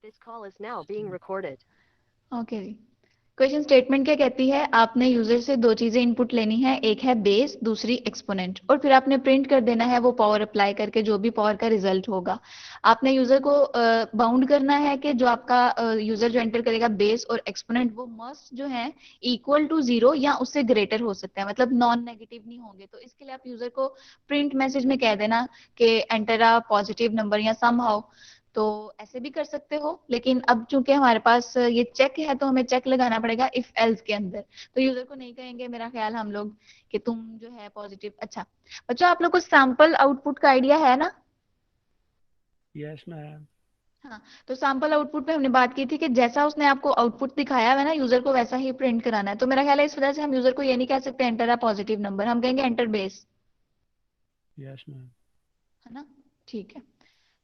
This call is now being recorded. Okay जी। Question statement क्या कहती है? आपने यूजर से दो चीजें इनपुट लेनी है, एक है बेस, दूसरी एक्सपोनेंट, और फिर आपने प्रिंट कर देना है वो पावर अप्लाई करके जो भी पावर का रिजल्ट होगा। आपने यूजर को बाउंड करना है कि जो आपका यूजर जो एंटर करेगा बेस और एक्सपोनेंट वो मस्ट जो है इक्वल टू 0 या उससे ग्रेटर हो सकता है, मतलब नॉन नेगेटिव नहीं होंगे। तो इसके लिए आप यूजर को प्रिंट मैसेज में कह देना कि एंटर अ पॉजिटिव नंबर या समहाउ। तो ऐसे भी कर सकते हो, लेकिन अब चूंकि हमारे पास ये चेक है तो हमें चेक लगाना पड़ेगा इफ एल्स के अंदर। तो यूजर को नहीं कहेंगे मेरा ख्याल हम लोग कि तुम जो है पॉजिटिव। अच्छा बच्चों, आप लोग को सैंपल आउटपुट का आइडिया है ना? Yes ma'am. हाँ, तो सैंपल आउटपुट में हमने बात की थी कि जैसा उसने आपको आउटपुट दिखाया है ना, यूजर को वैसा ही प्रिंट कराना है। तो मेरा ख्याल है इस वजह से हम यूजर को ये नहीं कह सकते एंटर अ पॉजिटिव नंबर, हम कहेंगे एंटर बेस। Yes ma'am. है ना? ठीक है।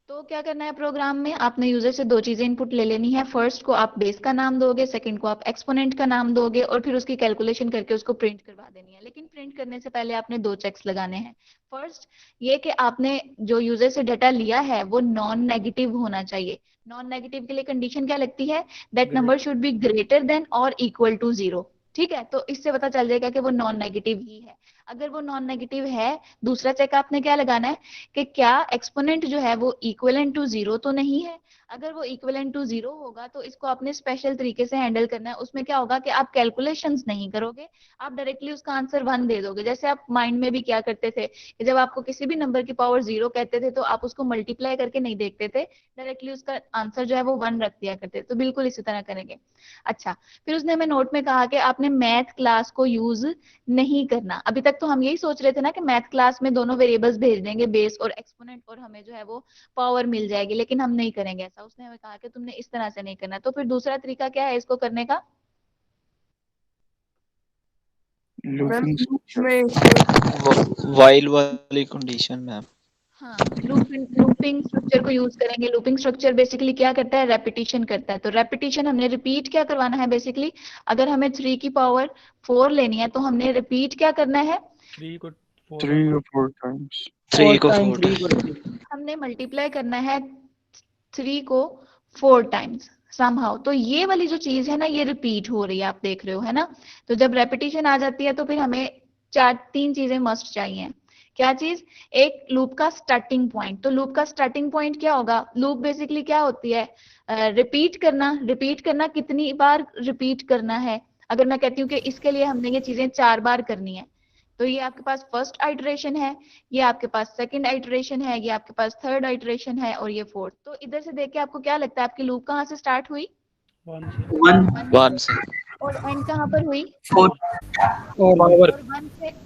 तो क्या करना है प्रोग्राम में, आपने यूजर से दो चीजें इनपुट ले लेनी है। फर्स्ट को आप बेस का नाम दोगे, सेकंड को आप एक्सपोनेंट का नाम दोगे, और फिर उसकी कैलकुलेशन करके उसको प्रिंट करवा देनी है। लेकिन प्रिंट करने से पहले आपने दो चेक्स लगाने हैं। फर्स्ट ये कि आपने जो यूजर से डाटा लिया है वो नॉन नेगेटिव होना चाहिए। नॉन नेगेटिव के लिए कंडीशन क्या लगती है? That number should be greater than और इक्वल टू 0। ठीक है, तो इससे पता चल जाएगा कि वो नॉन नेगेटिव ही है। अगर वो नॉन नेगेटिव है, दूसरा चेक आपने क्या लगाना है कि क्या एक्सपोनेंट जो है वो इक्विवेलेंट टू 0 तो नहीं है। अगर वो इक्विवेलेंट टू 0 होगा तो इसको आपने स्पेशल तरीके से हैंडल करना है। उसमें क्या होगा कि आप कैलकुलेशंस नहीं करोगे, आप डायरेक्टली उसका आंसर 1 दे दोगे। जैसे आप माइंड में भी क्या करते थे कि जब आपको किसी भी नंबर की पावर 0 कहते थे तो आप उसको मल्टीप्लाई करके नहीं देखते थे, डायरेक्टली उसका आंसर जो है वो 1 रख दिया करते। तो बिल्कुल इसी तरह करेंगे। अच्छा, फिर उसने हमें नोट में कहा कि आपने मैथ क्लास को यूज नहीं करना। अभी तक तो हम यही सोच रहे थे ना कि मैथ क्लास में दोनों वेरिएबल्स भेज देंगे बेस और एक्सपोनेंट, और हमें जो है वो पावर मिल जाएगी, लेकिन हम नहीं करेंगे ऐसा। उसने हमें कहा कि तुमने इस तरह से नहीं करना। तो फिर दूसरा तरीका क्या है इसको करने का? मैम लूपिंग लूप में वाइल वाली कंडीशन मैम। हाँ, लूपिंग स्ट्रक्चर को यूज करेंगे। लूपिंग स्ट्रक्चर बेसिकली क्या करता है? रेपिटेशन करता है। तो रेपिटेशन हमने रिपीट क्या करवाना है बेसिकली? अगर हमें 3 की पावर 4 लेनी है तो हमने रिपीट क्या करना है? 3 को 4 3 टाइम or 4 times. 4 3 को टाइम 4 3 को times. repeat। हमने मल्टीप्लाई करना है 3 को 4 टाइम्स समहाउ। तो ये वाली जो चीज है ना ये रिपीट हो रही है, आप देख रहे हो, है ना? तो जब रेपिटेशन आ जाती है तो फिर हमें तीन चीजें मस्ट चाहिए। क्या चीज? एक लूप का स्टार्टिंग पॉइंट। तो लूप का स्टार्टिंग पॉइंट क्या होगा? लूप बेसिकली क्या होती है? रिपीट करना। रिपीट करना कितनी बार रिपीट करना है? अगर मैं कहती हूँ कि इसके लिए हमने ये चीजें 4 बार करनी है, तो ये आपके पास फर्स्ट आइटरेशन है, ये आपके पास सेकंड आइटरेशन है, ये आपके पास थर्ड आइटरेशन है, और ये फोर्थ। तो इधर से देख के आपको क्या लगता है आपकी लूप कहाँ से स्टार्ट हुई? 1 से 1 वन 1 से। से। और एंड कहाँ पर हुई? 4 पावर और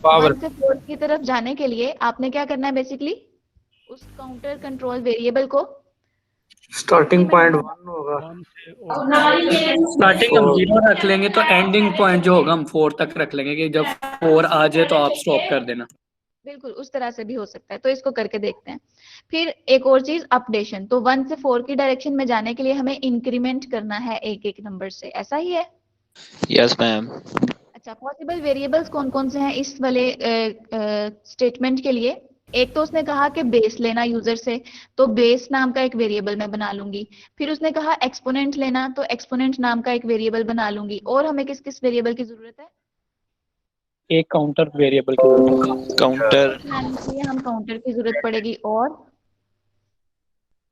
पावर 1 से 4 की तरफ जाने के लिए आपने क्या करना है बेसिकली? उस काउंटर कंट्रोल वेरिएबल को हिंदी स्टार्टिंग में पॉइंट हम 1 होगा। 1 से और 4 स्टार्टिंग हम 0 रख लेंगे तो एंडिंग पॉइंट जो होगा हम 4 तक रख लेंगे कि जब 4 आ जाए तो आप स्टॉप कर देना। बिल्कुल उस तरह से भी हो सकता है। तो इसको करके देखते हैं। फिर एक और चीज अपडेशन। तो 1 से 4 की डायरेक्शन में जाने के लिए हमें इंक्रीमेंट करना है एक एक नंबर से, ऐसा ही है? Yes ma'am. अच्छा, पॉसिबल वेरिएबल्स कौन कौन से हैं इस वाले स्टेटमेंट के लिए? एक तो उसने कहा कि बेस लेना यूजर से, तो बेस नाम का एक वेरिएबल मैं बना लूंगी। फिर उसने कहा एक्सपोनेंट लेना, तो एक्सपोनेंट नाम का एक वेरिएबल बना लूंगी। और हमें किस किस वेरिएबल की जरूरत है? एक काउंटर वेरिएबल की काउंटर बनाने के लिए हम काउंटर की जरूरत पड़ेगी।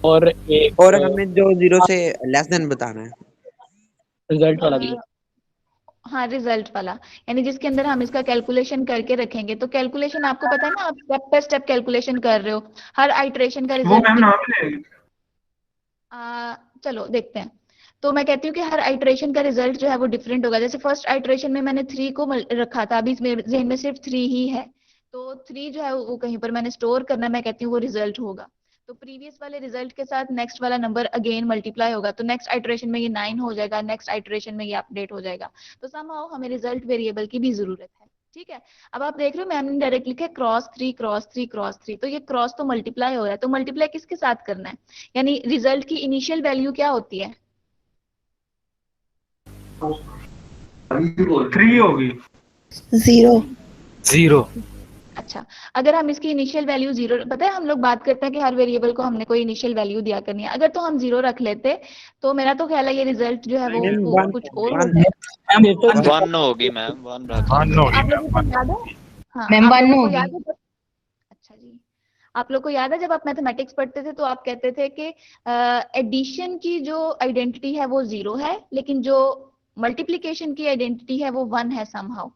और एक और हमें जो 0 से लेस देन बताना है। रिजल्ट वाला भी है। हाँ, रिजल्ट वाला, यानी जिसके अंदर हम इसका कैलकुलेशन करके रखेंगे। तो कैलकुलेशन आपको पता है ना, आप स्टेप बाय स्टेप कैलकुलेशन कर रहे हो, हर आइटरेशन का वो मैम नाम रिजल्ट। ले चलो देखते हैं। तो मैं कहती हूँ कि हर आइटरेशन का रिजल्ट जो है वो डिफरेंट होगा। जैसे फर्स्ट आइटरेशन में मैंने 3 को रखा था, अभी मेरे जहन में सिर्फ 3 ही है। तो 3 जो है वो कहीं पर मैंने स्टोर करना, मैं कहती हूँ वो रिजल्ट होगा। तो प्रीवियस वाले रिजल्ट के साथ नेक्स्ट वाला नंबर अगेन मल्टीप्लाई होगा, तो नेक्स्ट आइटरेशन में ये 9 हो जाएगा, नेक्स्ट आइटरेशन में ये अपडेट हो जाएगा। तो समहाउ हमें रिजल्ट वेरिएबल की भी जरूरत है। ठीक है, अब आप देख रहे हो मैंने डायरेक्ट लिखा है क्रॉस 3 क्रॉस 3 क्रॉस 3। तो ये क्रॉस तो मल्टीप्लाई हो रहा है, तो मल्टीप्लाई किसके साथ करना है? यानी रिजल्ट की इनिशियल वैल्यू क्या होती है? 3 होगी। 0 0। अच्छा, अगर हम इसकी इनिशियल वैल्यू 0, पता है हम लोग बात करते हैं कि हर वेरिएबल को हमने कोई इनिशियल वैल्यू दिया करनी है, अगर तो हम 0 रख लेते तो मेरा तो ख्याल है ये रिजल्ट जो है वो मैम कुछ और वन होता है। 1 होगी मैम, 1 रख आप लोगों को याद है? हाँ, मैम, आप 1 लोगों को होगी। याद है अच्छा जी, आप लोग को याद है जब आप मैथमेटिक्स पढ़ते थे तो आप कहते थे कि एडिशन की जो आइडेंटिटी है वो 0 है, लेकिन जो मल्टीप्लिकेशन की आइडेंटिटी है वो 1 है समहाउ,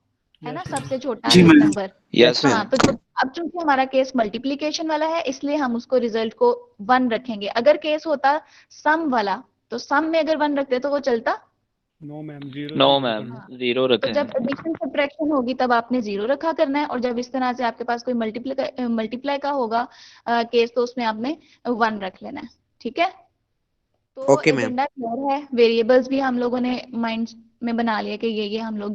है ना, Yes, ma'am. सबसे छोटा जी, मैम। नंबर। यस हाँ, मैम। तो अब चूंकि हमारा केस मल्टीप्लिकेशन वाला है इसलिए हम उसको रिजल्ट को 1 रखेंगे। अगर केस होता सम वाला तो सम में अगर 1 रखते तो वो चलता, नो मैम, जीरो नो से शुरू मैम, करना। 0 तो जब रखेंगे। एडिशन सब्ट्रैक्शन होगी तब आपने 0 रखा करना है, और जब इस तरह से आपके पास कोई मल्टीप्लाई का होगा केस तो उसमें आपने 1 रख लेना है। ठीक है, तो ओके मैम। एजेंडा क्लियर है, वेरिएबल्स भी हम लोगों ने माइंड में बना लिया कि ये हम लोग